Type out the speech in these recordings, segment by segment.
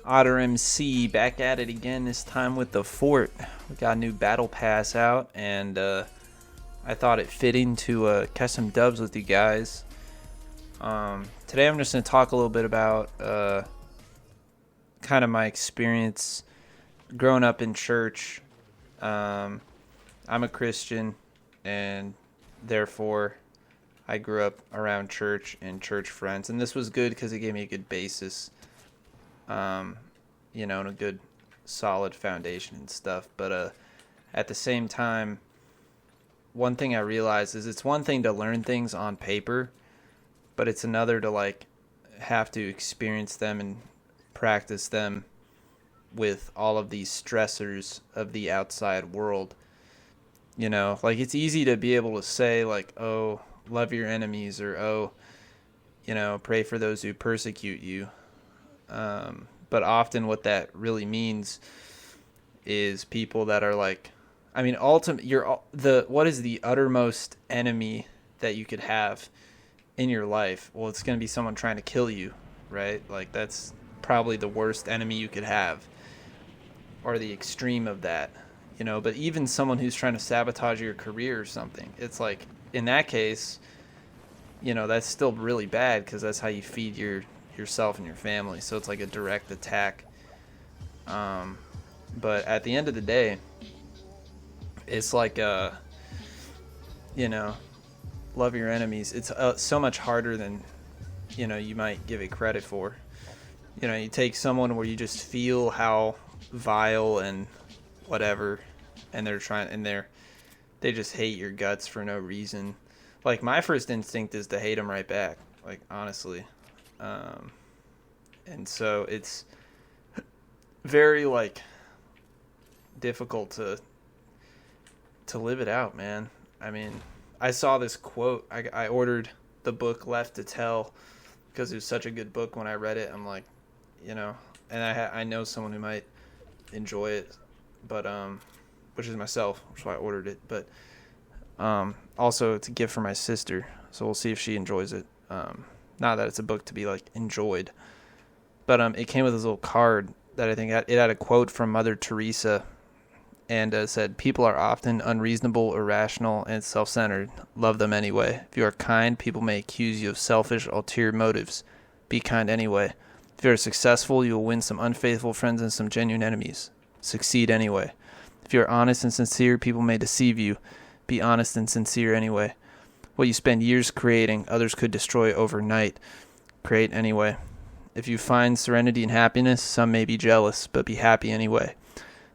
Otter MC back at it again, this time with the Fort. We got a new battle pass out, and I thought it fitting to catch some dubs with you guys. Today I'm just going to talk a little bit about kind of my experience growing up in church. I'm a Christian, and therefore I grew up around church and church friends, and this was good because it gave me a good basis. And a good solid foundation and stuff. But at the same time, one thing I realized is it's one thing to learn things on paper, but it's another to have to experience them and practice them with all of these stressors of the outside world. It's easy to be able to say oh, love your enemies, or pray for those who persecute you. But often what that really means is people that are what is the uttermost enemy that you could have in your life? Well, it's going to be someone trying to kill you, right? That's probably the worst enemy you could have, or the extreme of that, but even someone who's trying to sabotage your career or something, it's in that case, that's still really bad because that's how you feed yourself and your family. So it's like a direct attack. But at the end of the day, it's love your enemies. It's so much harder than you might give it credit for. You take someone where you just feel how vile and whatever, and they just hate your guts for no reason. My first instinct is to hate them right back, honestly. And so it's very difficult to live it out, man. I mean, I saw this quote. I ordered the book Left to Tell because it was such a good book. When I read it, I'm and I know someone who might enjoy it, but which is myself, which is why I ordered it. But also it's a gift for my sister, so we'll see if she enjoys it. Not that it's a book to be enjoyed, but it came with this little card that I think it had a quote from Mother Teresa, and said, "People are often unreasonable, irrational, and self-centered. Love them anyway. If you are kind, people may accuse you of selfish, ulterior motives. Be kind anyway. If you are successful, you will win some unfaithful friends and some genuine enemies. Succeed anyway. If you are honest and sincere, people may deceive you. Be honest and sincere anyway. What you spend years creating, others could destroy overnight. Create anyway. If you find serenity and happiness, some may be jealous, but be happy anyway.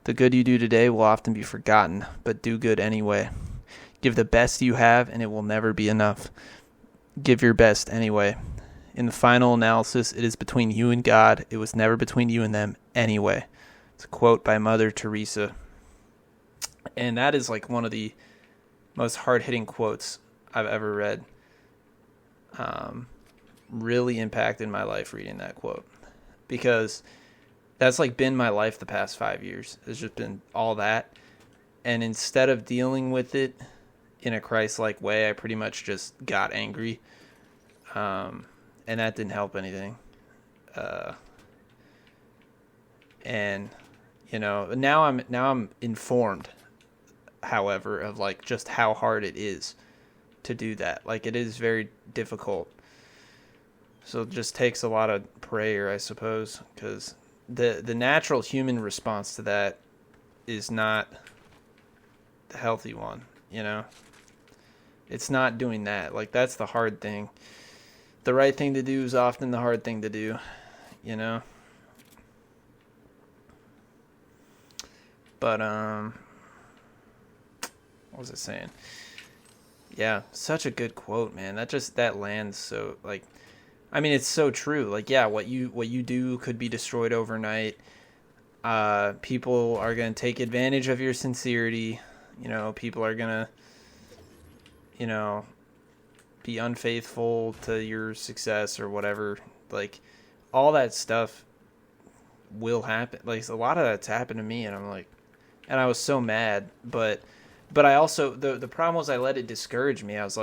The good you do today will often be forgotten, but do good anyway. Give the best you have, and it will never be enough. Give your best anyway. In the final analysis, it is between you and God. It was never between you and them anyway." It's a quote by Mother Teresa. And that is one of the most hard-hitting quotes I've ever read. Really impacted my life reading that quote, because that's been my life the past 5 years. It's just been all that. And instead of dealing with it in a Christ-like way, I pretty much just got angry. And that didn't help anything. And now I'm informed, however, of just how hard it is to do that. It is very difficult. So it just takes a lot of prayer, I suppose, because the natural human response to that is not the healthy one. It's not doing that. That's the hard thing. The right thing to do is often the hard thing to do. But what was I saying? Yeah, such a good quote, man. That lands so it's so true. What you do could be destroyed overnight. People are going to take advantage of your sincerity. People are going to, be unfaithful to your success or whatever. All that stuff will happen. A lot of that's happened to me, and and I was so mad. But I also, the problem was I let it discourage me. I was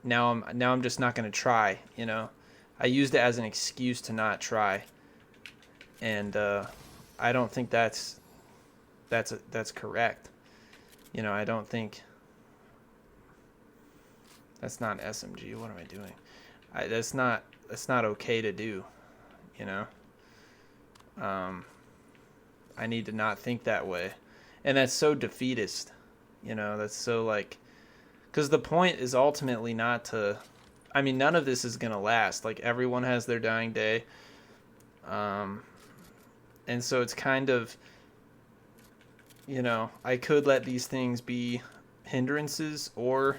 now I'm just not going to try, I used it as an excuse to not try. And I don't think that's correct. I don't think that's not SMG. What am I doing? That's not okay to do. I need to not think that way, and that's so defeatist. That's so like, because the point is ultimately not to. I mean, none of this is gonna last. Like, everyone has their dying day. And so it's kind of, I could let these things be hindrances, or,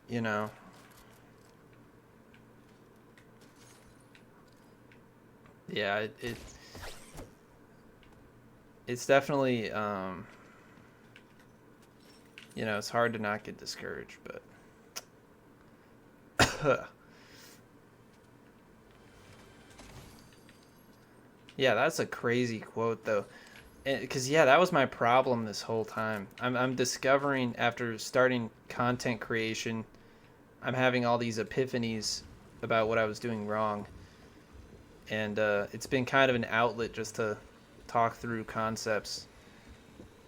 yeah, it's definitely, it's hard to not get discouraged, but yeah, that's a crazy quote though. Because that was my problem this whole time. I'm discovering, after starting content creation, I'm having all these epiphanies about what I was doing wrong, and it's been kind of an outlet just to talk through concepts,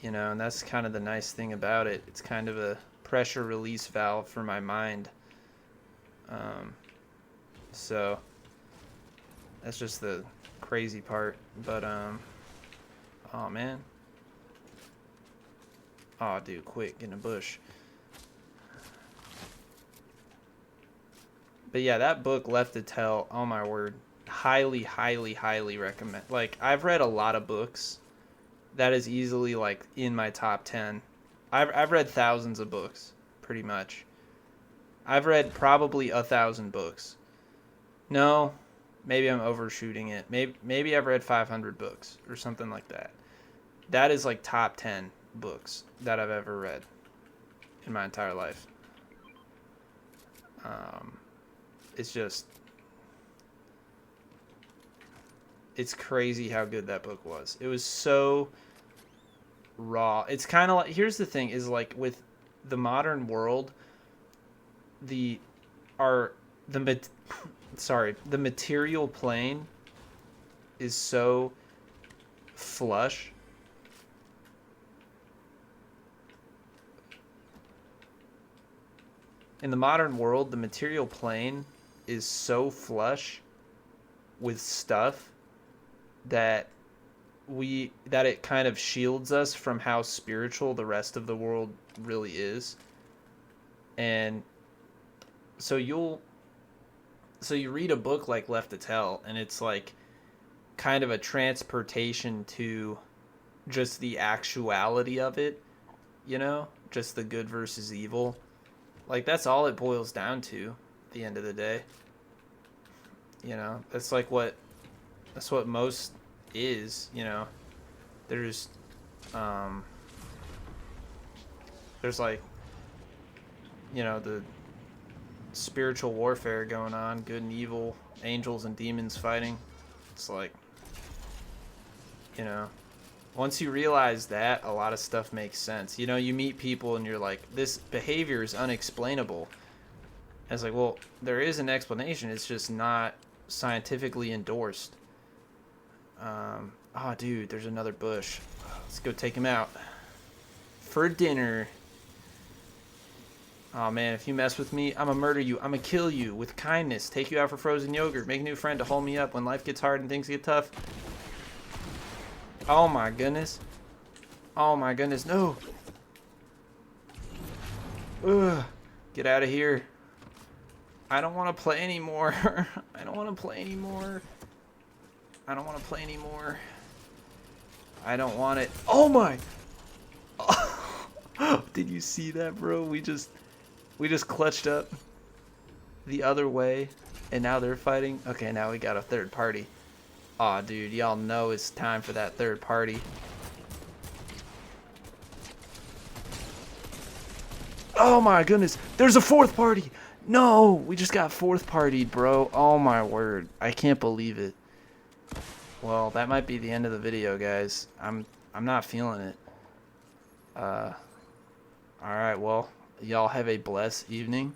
and that's kind of the nice thing about it. It's kind of a pressure release valve for my mind. So that's just the crazy part. But oh man, oh dude, quick, get in a bush. But yeah, that book, Left to Tell, oh my word, highly, highly, highly recommend. Like, I've read a lot of books. That is easily like in my top 10. I've read thousands of books, pretty much. I've read probably 1,000 books. No, maybe I'm overshooting it. Maybe I've read 500 books or something like that. That is like top 10 books that I've ever read in my entire life. It's crazy how good that book was. It was so raw. It's kind of like, here's the thing, is like with the modern world, the material plane is so flush. In the modern world, the material plane is so flush with stuff that it kind of shields us from how spiritual the rest of the world really is. And so you read a book like Left to Tell, and it's like kind of a transportation to just the actuality of it, just the good versus evil. Like, that's all it boils down to at the end of the day. That's what most is. There's like, the spiritual warfare going on, good and evil, angels and demons fighting. It's like, once you realize that, a lot of stuff makes sense. You meet people and you're like, this behavior is unexplainable. And it's like, well, there is an explanation. It's just not scientifically endorsed. Oh, dude, there's another bush. Let's go take him out for dinner. Oh, man, if you mess with me, I'm gonna murder you. I'm gonna kill you with kindness. Take you out for frozen yogurt. Make a new friend to hold me up when life gets hard and things get tough. Oh, my goodness. Oh, my goodness. No. Ugh. Get out of here. I don't want to play anymore. I don't want to play anymore. I don't want to play anymore. I don't want it. Oh, my. Oh. Did you see that, bro? We just clutched up the other way, and now they're fighting. Okay, now we got a third party. Aw, dude, y'all know it's time for that third party. Oh my goodness, there's a fourth party! No, we just got fourth partied, bro. Oh my word, I can't believe it. Well, that might be the end of the video, guys. I'm not feeling it. Alright, well, y'all have a blessed evening.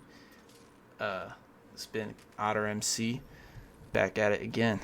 It's been Otter MC, back at it again.